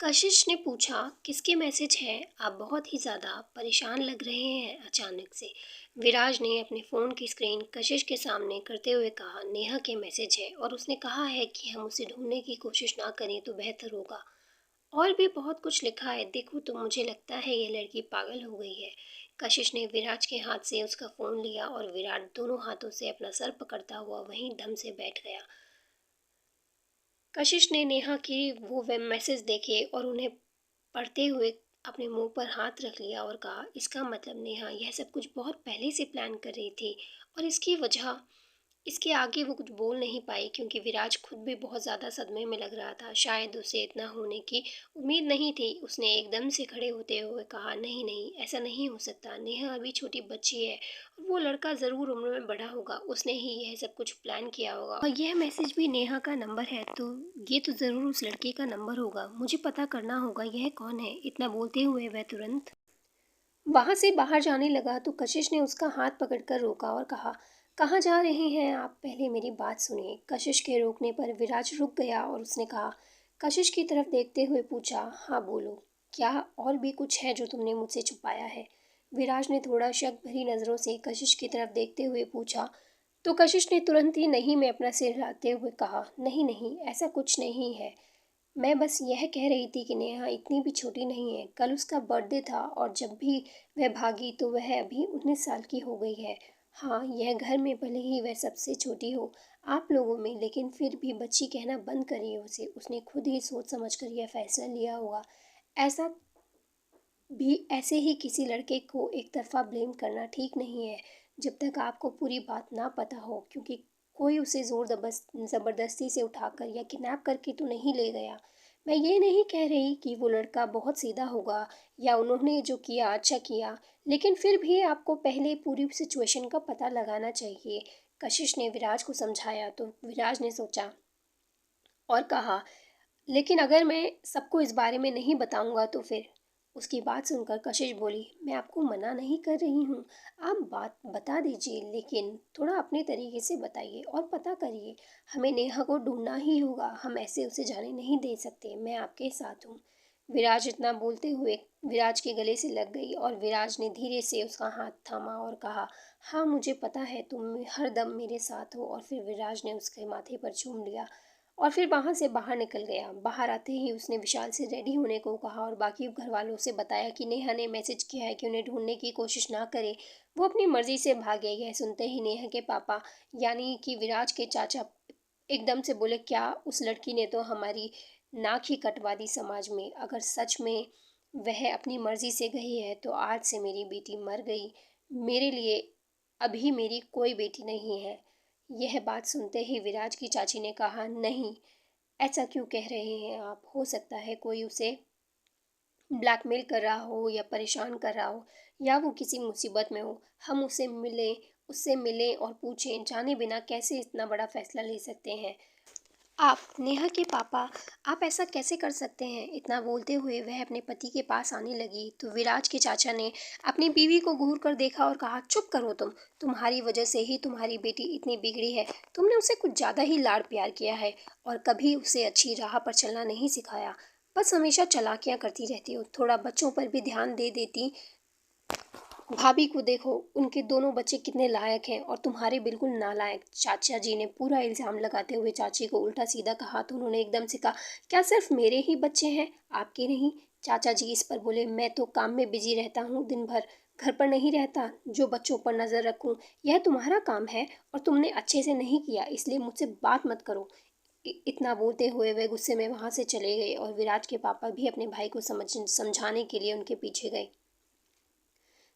कशिश ने पूछा, किसके मैसेज हैं? आप बहुत ही ज़्यादा परेशान लग रहे हैं अचानक से। विराज ने अपने फ़ोन की स्क्रीन कशिश के सामने करते हुए कहा, नेहा के मैसेज है और उसने कहा है कि हम उसे ढूंढने की कोशिश ना करें तो बेहतर होगा। और भी बहुत कुछ लिखा है, देखो तो मुझे लगता है ये लड़की पागल हो गई है। कशिश ने विराज के हाथ से उसका फ़ोन लिया और विराट दोनों हाथों से अपना सर पकड़ता हुआ वहीं दम से बैठ गया। कशिश ने नेहा की वो वे मैसेज देखे और उन्हें पढ़ते हुए अपने मुंह पर हाथ रख लिया और कहा, इसका मतलब नेहा यह सब कुछ बहुत पहले से प्लान कर रही थी और इसकी वजह इसके आगे वो कुछ बोल नहीं पाई क्योंकि विराज खुद भी बहुत ज़्यादा सदमे में लग रहा था। शायद उसे इतना होने की उम्मीद नहीं थी। उसने एकदम से खड़े होते हुए कहा, नहीं नहीं, ऐसा नहीं हो सकता। नेहा अभी छोटी बच्ची है और वो लड़का ज़रूर उम्र में बड़ा होगा। उसने ही यह सब कुछ प्लान किया होगा और यह मैसेज भी नेहा का नंबर है, तो ये तो ज़रूर उस लड़के का नंबर होगा। मुझे पता करना होगा यह कौन है। इतना बोलते हुए वह तुरंत वहां से बाहर जाने लगा तो कशिश ने उसका हाथ पकड़कर रोका और कहा, कहाँ जा रहे हैं आप? पहले मेरी बात सुनिए। कशिश के रोकने पर विराज रुक गया और उसने कहा, कशिश की तरफ देखते हुए पूछा, हाँ बोलो, क्या और भी कुछ है जो तुमने मुझसे छुपाया है? विराज ने थोड़ा शक भरी नज़रों से कशिश की तरफ देखते हुए पूछा। तो कशिश ने तुरंत ही नहीं में अपना सिर हिलाते हुए कहा, नहीं नहीं, ऐसा कुछ नहीं है। मैं बस यह कह रही थी कि नेहा इतनी भी छोटी नहीं है। कल उसका बर्थडे था और जब भी वह भागी तो वह अभी 19 साल की हो गई है। हाँ, यह घर में भले ही वह सबसे छोटी हो आप लोगों में, लेकिन फिर भी बच्ची कहना बंद करिए उसे। उसने खुद ही सोच समझ कर यह फैसला लिया होगा। ऐसा भी ऐसे ही किसी लड़के को एक तरफा ब्लेम करना ठीक नहीं है जब तक आपको पूरी बात ना पता हो, क्योंकि कोई उसे ज़बरदस्ती से उठाकर या किडनैप करके तो नहीं ले गया। मैं ये नहीं कह रही कि वो लड़का बहुत सीधा होगा या उन्होंने जो किया अच्छा किया, लेकिन फिर भी आपको पहले पूरी सिचुएशन का पता लगाना चाहिए। कशिश ने विराज को समझाया तो विराज ने सोचा और कहा, लेकिन अगर मैं सबको इस बारे में नहीं बताऊंगा तो फिर? उसकी बात सुनकर कशिश बोली, मैं आपको मना नहीं कर रही हूँ, आप बात बता दीजिए, लेकिन थोड़ा अपने तरीके से बताइए और पता करिए। हमें नेहा को ढूंढना ही होगा, हम ऐसे उसे जाने नहीं दे सकते। मैं आपके साथ हूँ। विराज इतना बोलते हुए विराज के गले से लग गई और विराज ने धीरे से उसका हाथ थामा और कहा, हाँ मुझे पता है तुम हर दम मेरे साथ हो। और फिर विराज ने उसके माथे पर चूम लिया और फिर वहाँ से बाहर निकल गया। बाहर आते ही उसने विशाल से रेडी होने को कहा और बाकी घर वालों से बताया कि नेहा ने मैसेज किया है कि उन्हें ढूंढने की कोशिश ना करे, वो अपनी मर्जी से भागे। यह सुनते ही नेहा के पापा यानी कि विराज के चाचा एकदम से बोले, क्या उस लड़की ने तो हमारी नाक ही कटवा दी समाज में। अगर सच में वह अपनी मर्जी से गई है तो आज से मेरी बेटी मर गई। मेरे लिए अभी मेरी कोई बेटी नहीं है। यह बात सुनते ही विराज की चाची ने कहा, नहीं, ऐसा क्यों कह रहे हैं आप? हो सकता है कोई उसे ब्लैकमेल कर रहा हो या परेशान कर रहा हो या वो किसी मुसीबत में हो। हम उससे मिलें और पूछें। जाने बिना कैसे इतना बड़ा फैसला ले सकते हैं आप? नेहा के पापा, आप ऐसा कैसे कर सकते हैं? इतना बोलते हुए वह अपने पति के पास आने लगी तो विराज के चाचा ने अपनी बीवी को घूर कर देखा और कहा, चुप करो तुम। तुम्हारी वजह से ही तुम्हारी बेटी इतनी बिगड़ी है। तुमने उसे कुछ ज़्यादा ही लाड़ प्यार किया है और कभी उसे अच्छी राह पर चलना नहीं सिखाया। बस हमेशा चालाकियाँ करती रहती हो। थोड़ा बच्चों पर भी ध्यान दे देती। भाभी को देखो, उनके दोनों बच्चे कितने लायक हैं और तुम्हारे बिल्कुल नालायक। चाचा जी ने पूरा इल्ज़ाम लगाते हुए चाची को उल्टा सीधा कहा तो उन्होंने एकदम से कहा, क्या सिर्फ मेरे ही बच्चे हैं, आपके नहीं? चाचा जी इस पर बोले, मैं तो काम में बिजी रहता हूँ दिन भर, घर पर नहीं रहता जो बच्चों पर नज़र रखूँ। यह तुम्हारा काम है और तुमने अच्छे से नहीं किया, इसलिए मुझसे बात मत करो। इतना बोलते हुए वे गुस्से में वहाँ से चले गए और विराज के पापा भी अपने भाई को समझाने के लिए उनके पीछे गए।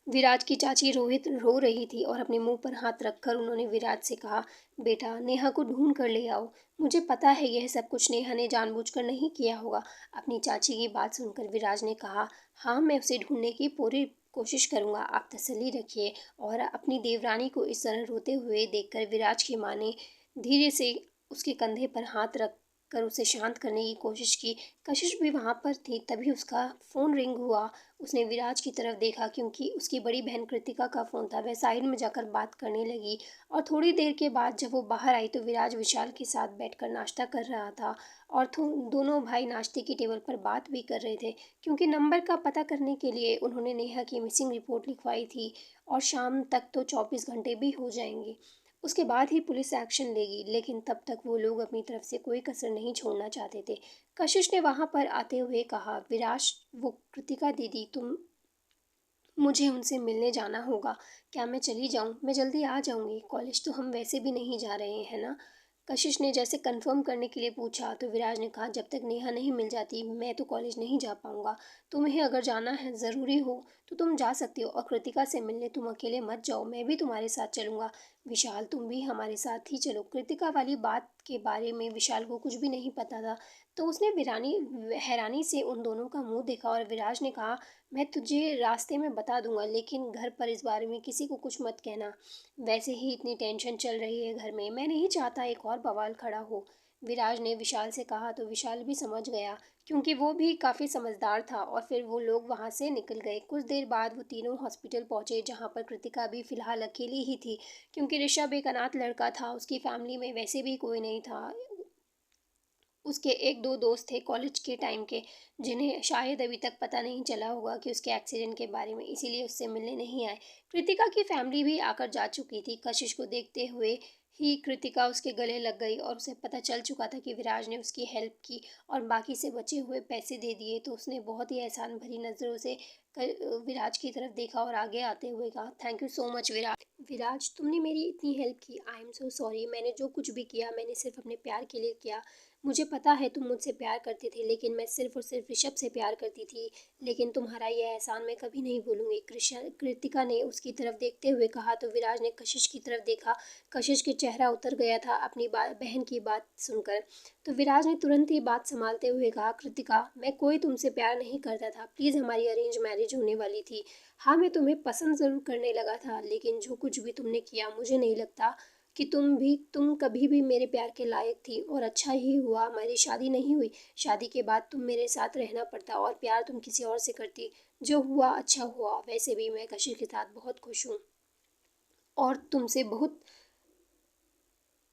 विराज की चाची रोहित रो रही थी और अपने मुंह पर हाथ रखकर उन्होंने विराज से कहा, बेटा नेहा को ढूंढ कर ले आओ। मुझे पता है यह सब कुछ नेहा ने जानबूझकर नहीं किया होगा। अपनी चाची की बात सुनकर विराज ने कहा, हाँ मैं उसे ढूंढने की पूरी कोशिश करूंगा, आप तसल्ली रखिए। और अपनी देवरानी को इस तरह रोते हुए देखकर विराज की माँ ने धीरे से उसके कंधे पर हाथ रख कर उसे शांत करने की कोशिश की। कशिश भी वहाँ पर थी, तभी उसका फ़ोन रिंग हुआ। उसने विराज की तरफ देखा क्योंकि उसकी बड़ी बहन कृतिका का फ़ोन था। वह साइड में जाकर बात करने लगी और थोड़ी देर के बाद जब वो बाहर आई तो विराज विशाल के साथ बैठकर नाश्ता कर रहा था और दोनों भाई नाश्ते की टेबल पर बात भी कर रहे थे क्योंकि नंबर का पता करने के लिए उन्होंने नेहा की मिसिंग रिपोर्ट लिखवाई थी और शाम तक तो 24 घंटे भी हो जाएंगे। उसके बाद ही पुलिस एक्शन लेगी, लेकिन तब तक वो लोग अपनी तरफ से कोई कसर नहीं छोड़ना चाहते थे। कशिश ने वहां पर आते हुए कहा, विराज, वो कृतिका दीदी, तुम, मुझे उनसे मिलने जाना होगा। क्या मैं चली जाऊं? मैं जल्दी आ जाऊंगी। कॉलेज तो हम वैसे भी नहीं जा रहे हैं ना? कशिश ने जैसे कंफर्म करने के लिए पूछा तो विराज ने कहा, जब तक नेहा नहीं मिल जाती मैं तो कॉलेज नहीं जा पाऊंगा। तुम्हें अगर जाना है, ज़रूरी हो तो तुम जा सकती हो, और कृतिका से मिलने तुम अकेले मत जाओ, मैं भी तुम्हारे साथ चलूंगा। विशाल, तुम भी हमारे साथ ही चलो। कृतिका वाली बात के बारे में विशाल को कुछ भी नहीं पता था, तो उसने हैरानी से उन दोनों का मुंह देखा और विराज ने कहा, मैं तुझे रास्ते में बता दूंगा, लेकिन घर पर इस बारे में किसी को कुछ मत कहना। वैसे ही इतनी टेंशन चल रही है घर में, मैं नहीं चाहता एक और बवाल खड़ा हो। विराज ने विशाल से कहा तो विशाल भी समझ गया क्योंकि वो भी काफ़ी समझदार था, और फिर वो लोग वहाँ से निकल गए। कुछ देर बाद वो तीनों हॉस्पिटल पहुँचे जहाँ पर कृतिका भी फिलहाल अकेली ही थी क्योंकि ऋषभ एक अनाथ लड़का था, उसकी फैमिली में वैसे भी कोई नहीं था। उसके एक दो दोस्त थे कॉलेज के टाइम के, जिन्हें शायद अभी तक पता नहीं चला होगा कि उसके एक्सीडेंट के बारे में, इसीलिए उससे मिलने नहीं आए। कृतिका की फैमिली भी आकर जा चुकी थी। कशिश को देखते हुए ही कृतिका उसके गले लग गई और उसे पता चल चुका था कि विराज ने उसकी हेल्प की और बाकी से बचे हुए पैसे दे दिए, तो उसने बहुत ही एहसान भरी नज़रों से विराज की तरफ देखा और आगे आते हुए कहा, थैंक यू सो मच विराज। विराज, तुमने मेरी इतनी हेल्प की, आई एम सो सॉरी। मैंने जो कुछ भी किया मैंने सिर्फ अपने प्यार के लिए किया। मुझे पता है तुम मुझसे प्यार करते थे, लेकिन मैं सिर्फ और सिर्फ ऋषभ से प्यार करती थी। लेकिन तुम्हारा यह एहसान मैं कभी नहीं भूलूंगी। कृतिका ने उसकी तरफ देखते हुए कहा तो विराज ने कशिश की तरफ देखा। कशिश के चेहरा उतर गया था अपनी बहन की बात सुनकर। तो विराज ने तुरंत ही बात संभालते हुए कहा, कृतिका, मैं कोई तुमसे प्यार नहीं करता था। प्लीज़, हमारी अरेंज मैरिज होने वाली थी। हाँ, मैं तुम्हें पसंद ज़रूर करने लगा था, लेकिन जो कुछ भी तुमने किया मुझे नहीं लगता कि तुम कभी भी मेरे प्यार के लायक थी, और अच्छा ही हुआ हमारी शादी नहीं हुई। शादी के बाद तुम मेरे साथ रहना पड़ता और प्यार तुम किसी और से करती। जो हुआ अच्छा हुआ। वैसे भी मैं कशिश के साथ बहुत खुश हूँ और तुमसे बहुत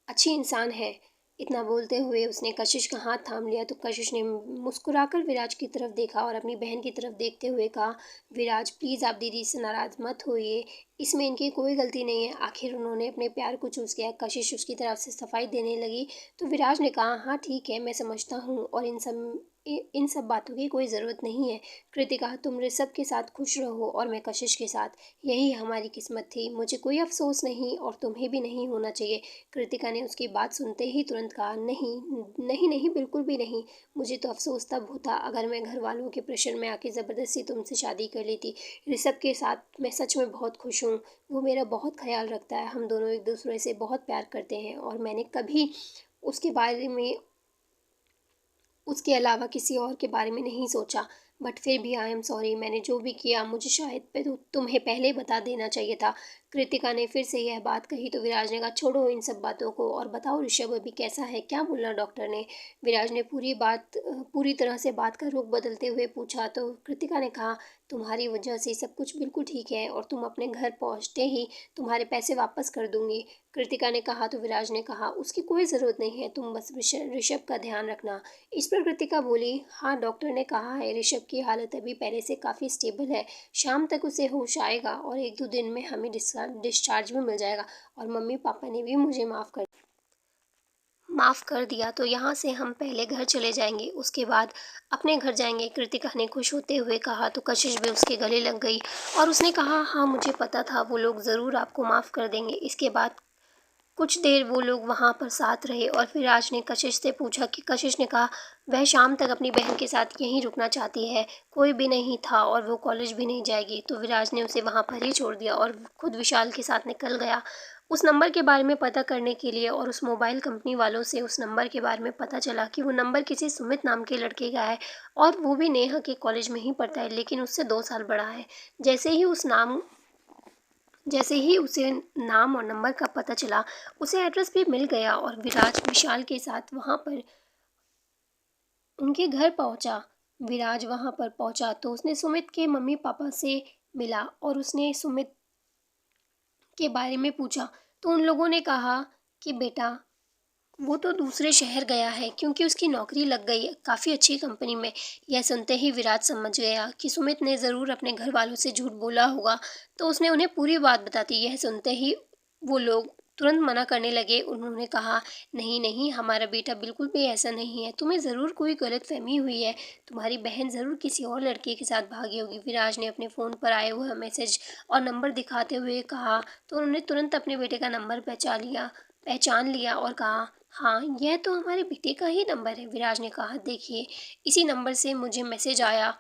अच्छी इंसान है। इतना बोलते हुए उसने कशिश का हाथ थाम लिया तो कशिश ने मुस्कुराकर विराज की तरफ देखा और अपनी बहन की तरफ देखते हुए कहा, विराज, प्लीज़ आप दीदी से नाराज़ मत होइए। इसमें इनकी कोई गलती नहीं है, आखिर उन्होंने अपने प्यार को चूज़ किया। कशिश उसकी तरफ से सफाई देने लगी तो विराज ने कहा, हाँ ठीक है, मैं समझता हूँ, और इन सब बातों की कोई ज़रूरत नहीं है। कृतिका, तुम ऋषभ के साथ खुश रहो और मैं कशिश के साथ। यही हमारी किस्मत थी। मुझे कोई अफसोस नहीं और तुम्हें भी नहीं होना चाहिए। कृतिका ने उसकी बात सुनते ही तुरंत कहा, नहीं नहीं नहीं, बिल्कुल भी नहीं। मुझे तो अफसोस तब होता अगर मैं घर वालों के प्रेशर में आके ज़बरदस्ती तुमसे शादी कर लेती। ऋषभ के साथ मैं सच में बहुत खुश हूँ। वो मेरा बहुत ख्याल रखता है, हम दोनों एक दूसरे से बहुत प्यार करते हैं, और मैंने कभी उसके बारे में उसके अलावा किसी और के बारे में नहीं सोचा। बट फिर भी आई एम सॉरी, मैंने जो भी किया मुझे शायद तुम्हें पहले बता देना चाहिए था। कृतिका ने फिर से यह बात कही तो विराज ने कहा, छोड़ो इन सब बातों को और बताओ ऋषभ अभी कैसा है, क्या बोला डॉक्टर ने? विराज ने पूरी तरह से बात का रुख बदलते हुए पूछा तो कृतिका ने कहा, तुम्हारी वजह से सब कुछ बिल्कुल ठीक है और तुम अपने घर पहुंचते ही तुम्हारे पैसे वापस कर दूंगी। कृतिका ने कहा तो विराज ने कहा, उसकी कोई ज़रूरत नहीं है, तुम बस ऋषभ का ध्यान रखना। इस पर कृतिका बोली, हाँ डॉक्टर ने कहा है ऋषभ की हालत अभी पहले से काफ़ी स्टेबल है, शाम तक उसे होश आएगा और एक दो दिन में हमें डिस्चार्ज भी मिल जाएगा, और मम्मी पापा ने भी मुझे माफ़ कर दिया, तो यहाँ से हम पहले घर चले जाएंगे, उसके बाद अपने घर जाएंगे। कृतिका ने खुश होते हुए कहा तो कशिश भी उसके गले लग गई और उसने कहा, हाँ मुझे पता था वो लोग ज़रूर आपको माफ़ कर देंगे। इसके बाद कुछ देर वो लोग वहाँ पर साथ रहे और फिर राज ने कशिश से पूछा कि कशिश ने कहा वह शाम तक अपनी बहन के साथ यहीं रुकना चाहती है। कोई भी नहीं था और वो कॉलेज भी नहीं जाएगी, तो विराज ने उसे वहाँ पर ही छोड़ दिया और खुद विशाल के साथ निकल गया उस नंबर के बारे में पता करने के लिए। और उस मोबाइल कंपनी वालों से उस नंबर के बारे में पता चला कि वो नंबर किसी सुमित नाम के लड़के का है और वो भी नेहा के कॉलेज में ही पढ़ता है, लेकिन उससे 2 साल बड़ा है। जैसे ही उसे नाम और नंबर का पता चला, उसे एड्रेस भी मिल गया और विराज विशाल के साथ वहाँ पर उनके घर पहुंचा, विराज वहां पर पहुंचा तो उसने सुमित के मम्मी पापा से मिला और उसने सुमित के बारे में पूछा। तो उन लोगों ने कहा कि बेटा वो तो दूसरे शहर गया है क्योंकि उसकी नौकरी लग गई है काफ़ी अच्छी कंपनी में। यह सुनते ही विराट समझ गया कि सुमित ने ज़रूर अपने घर वालों से झूठ बोला होगा, तो उसने उन्हें पूरी बात बता दी। यह सुनते ही वो लोग तुरंत मना करने लगे। उन्होंने कहा, नहीं नहीं, हमारा बेटा बिल्कुल भी ऐसा नहीं है, तुम्हें ज़रूर कोई गलतफहमी हुई है, तुम्हारी बहन ज़रूर किसी और लड़के के साथ भागी होगी। विराज ने अपने फ़ोन पर आए हुए मैसेज और नंबर दिखाते हुए कहा, तो उन्होंने तुरंत अपने बेटे का नंबर पहचान लिया और कहा, हाँ, यह तो हमारे बेटे का ही नंबर है। विराज ने कहा, देखिए, इसी नंबर से मुझे मैसेज आया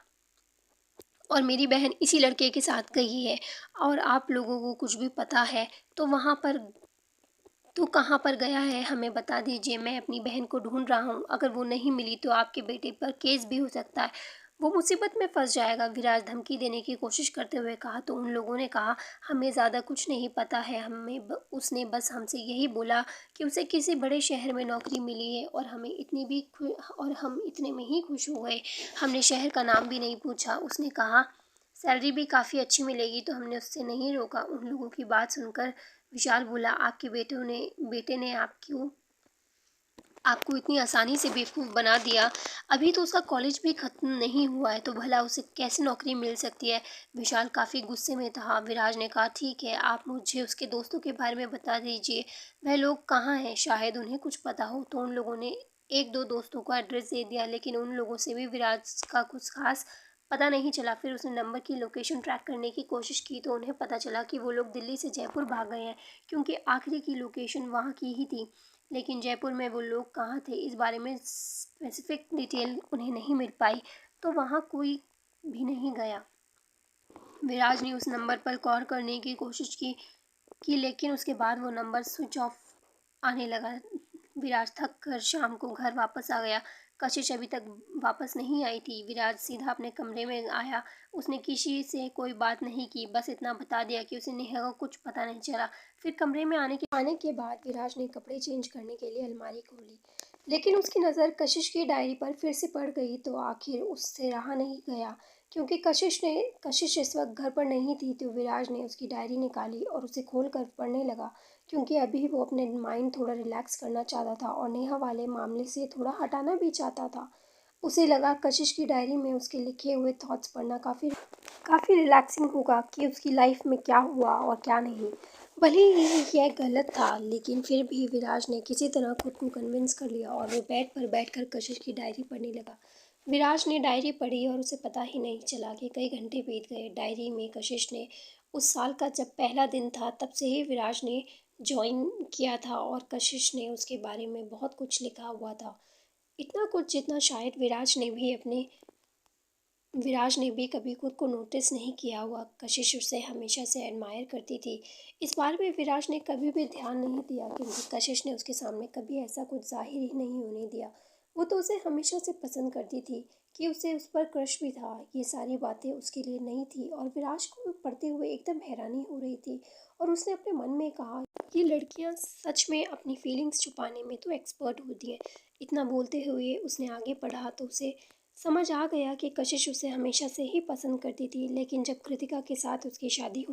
और मेरी बहन इसी लड़के के साथ गई है, और आप लोगों को कुछ भी पता है तो वहाँ पर तो कहाँ पर गया है हमें बता दीजिए, मैं अपनी बहन को ढूंढ रहा हूँ, अगर वो नहीं मिली तो आपके बेटे पर केस भी हो सकता है, वो मुसीबत में फंस जाएगा। विराज धमकी देने की कोशिश करते हुए कहा। तो उन लोगों ने कहा, हमें ज़्यादा कुछ नहीं पता है, उसने बस हमसे यही बोला कि उसे किसी बड़े शहर में नौकरी मिली है और हम इतने में ही खुश हो गए। हमने शहर का नाम भी नहीं पूछा। उसने कहा सैलरी भी काफ़ी अच्छी मिलेगी, तो हमने उससे नहीं रोका। उन लोगों की बात सुनकर विशाल बोला, आपके बेटे ने आपको इतनी आसानी से बेवकूफ़ बना दिया, अभी तो उसका कॉलेज भी ख़त्म नहीं हुआ है, तो भला उसे कैसे नौकरी मिल सकती है। विशाल काफ़ी गुस्से में था। विराज ने कहा, ठीक है, आप मुझे उसके दोस्तों के बारे में बता दीजिए, वह लोग कहाँ हैं, शायद उन्हें कुछ पता हो। तो उन लोगों ने एक दो दोस्तों का एड्रेस दे दिया, लेकिन उन लोगों से भी विराज का कुछ खास पता नहीं चला। फिर उसने नंबर की लोकेशन ट्रैक करने की कोशिश की, तो उन्हें पता चला कि वो लोग दिल्ली से जयपुर भाग गए हैं, क्योंकि आखिरी की लोकेशन वहाँ की ही थी। लेकिन जयपुर में वो लोग कहाँ थे, इस बारे में स्पेसिफिक डिटेल उन्हें नहीं मिल पाई, तो वहाँ कोई भी नहीं गया। विराज ने उस नंबर पर कॉल करने की कोशिश की लेकिन उसके बाद वो नंबर स्विच ऑफ आने लगा। विराज थक कर शाम को घर वापस आ गया। कशिश अभी तक वापस नहीं आई थी। विराज सीधा अपने कमरे में आया। उसने किसी से कोई बात नहीं की, बस इतना बता दिया कि उसे नेहा का कुछ पता नहीं चला। फिर कमरे में आने के बाद विराज ने कपड़े चेंज करने के लिए अलमारी खोली, लेकिन उसकी नज़र कशिश की डायरी पर फिर से पड़ गई। तो आखिर उससे रहा नहीं गया, क्योंकि कशिश इस वक्त घर पर नहीं थी। तो विराज ने उसकी डायरी निकाली और उसे खोल कर पढ़ने लगा, क्योंकि अभी वो अपने माइंड थोड़ा रिलैक्स करना चाहता था और नेहा वाले मामले से थोड़ा हटाना भी चाहता था। उसे लगा कशिश की डायरी में उसके लिखे हुए थॉट्स पढ़ना काफ़ी काफ़ी रिलैक्सिंग होगा कि उसकी लाइफ में क्या हुआ और क्या नहीं। भले ही यह गलत था, लेकिन फिर भी विराज ने किसी तरह खुद को कन्विंस कर लिया और वो बेड पर बैठकर कशिश की डायरी पढ़ने लगा। विराज ने डायरी पढ़ी और उसे पता ही नहीं चला कि कई घंटे बीत गए। डायरी में कशिश ने उस साल का जब पहला दिन था तब से ही विराज ने जॉइन किया था, और कशिश ने उसके बारे में बहुत कुछ लिखा हुआ था। इतना कुछ जितना शायद विराज ने भी कभी खुद को नोटिस नहीं किया हुआ। कशिश उसे हमेशा से एडमायर करती थी। इस बारे में विराज ने कभी भी ध्यान नहीं दिया, क्योंकि कशिश ने उसके सामने कभी ऐसा कुछ जाहिर ही नहीं होने दिया। वो तो उसे हमेशा से पसंद करती थी, कि उसे उस पर क्रश भी था। ये सारी बातें उसके लिए नई थी और विराज को पढ़ते हुए एकदम हैरानी हो रही थी। और उसने अपने मन में कहा, ये लड़कियां सच में अपनी फीलिंग्स छुपाने में तो एक्सपर्ट होती हैं। इतना बोलते हुए उसने आगे पढ़ा तो उसे समझ आ गया कि कशिश उसे हमेशा से ही पसंद करती थी, लेकिन जब कृतिका के साथ उसकी शादी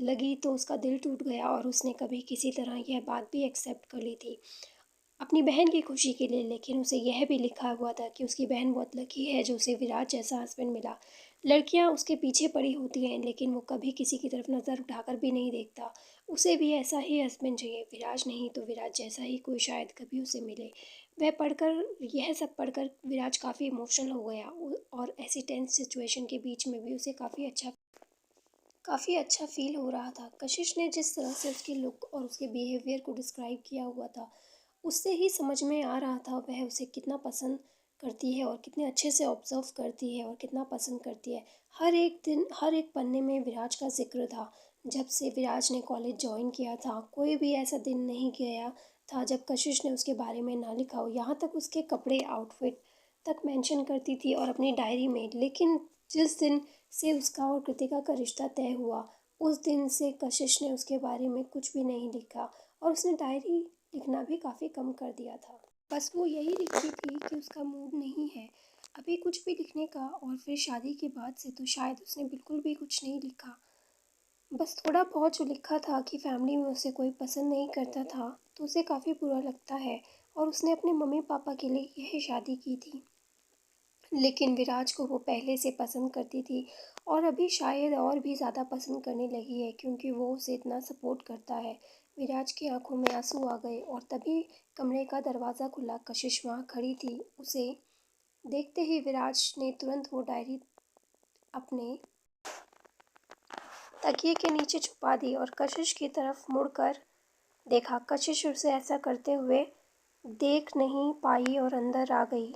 लगी तो उसका दिल टूट गया और उसने कभी किसी तरह यह बात भी एक्सेप्ट कर ली थी अपनी बहन की खुशी के लिए। लेकिन उसे यह भी लिखा हुआ था कि उसकी बहन बहुत लकी है जो उसे विराज जैसा हस्बैंड मिला। लड़कियां उसके पीछे पड़ी होती हैं, लेकिन वो कभी किसी की तरफ नज़र उठाकर भी नहीं देखता। उसे भी ऐसा ही हस्बैंड चाहिए, विराज नहीं तो विराज जैसा ही कोई शायद कभी उसे मिले। यह सब पढ़कर विराज काफ़ी इमोशनल हो गया, और ऐसी टेंस सिचुएशन के बीच में भी उसे काफ़ी अच्छा फील हो रहा था। कशिश ने जिस तरह से उसके लुक और उसके बिहेवियर को डिस्क्राइब किया हुआ था, उससे ही समझ में आ रहा था वह उसे कितना पसंद करती है और कितने अच्छे से ऑब्जर्व करती है और कितना पसंद करती है। हर एक पन्ने में विराज का जिक्र था। जब से विराज ने कॉलेज ज्वाइन किया था, कोई भी ऐसा दिन नहीं गया था जब कशिश ने उसके बारे में ना लिखा हो। यहाँ तक उसके कपड़े, आउटफिट तक मेंशन करती थी और अपनी डायरी में। लेकिन जिस दिन से उसका और कृतिका का रिश्ता तय हुआ, उस दिन से कशिश ने उसके बारे में कुछ भी नहीं लिखा, और उसने डायरी लिखना भी काफ़ी कम कर दिया था। बस वो यही लिखती थी कि उसका मूड नहीं है अभी कुछ भी लिखने का, और फिर शादी के बाद से तो शायद उसने बिल्कुल भी कुछ नहीं लिखा। बस थोड़ा बहुत जो लिखा था कि फैमिली में उसे कोई पसंद नहीं करता था, तो उसे काफ़ी बुरा लगता है और उसने अपने मम्मी पापा के लिए यह शादी की थी। लेकिन विराज को वो पहले से पसंद करती थी और अभी शायद और भी ज़्यादा पसंद करने लगी है, क्योंकि वो उसे इतना सपोर्ट करता है। विराज की आंखों में आंसू आ गए और तभी कमरे का दरवाज़ा खुला। कशिश वहाँ खड़ी थी। उसे देखते ही विराज ने तुरंत वो डायरी अपने तकिए के नीचे छुपा दी और कशिश की तरफ मुड़कर देखा। कशिश उसे ऐसा करते हुए देख नहीं पाई और अंदर आ गई।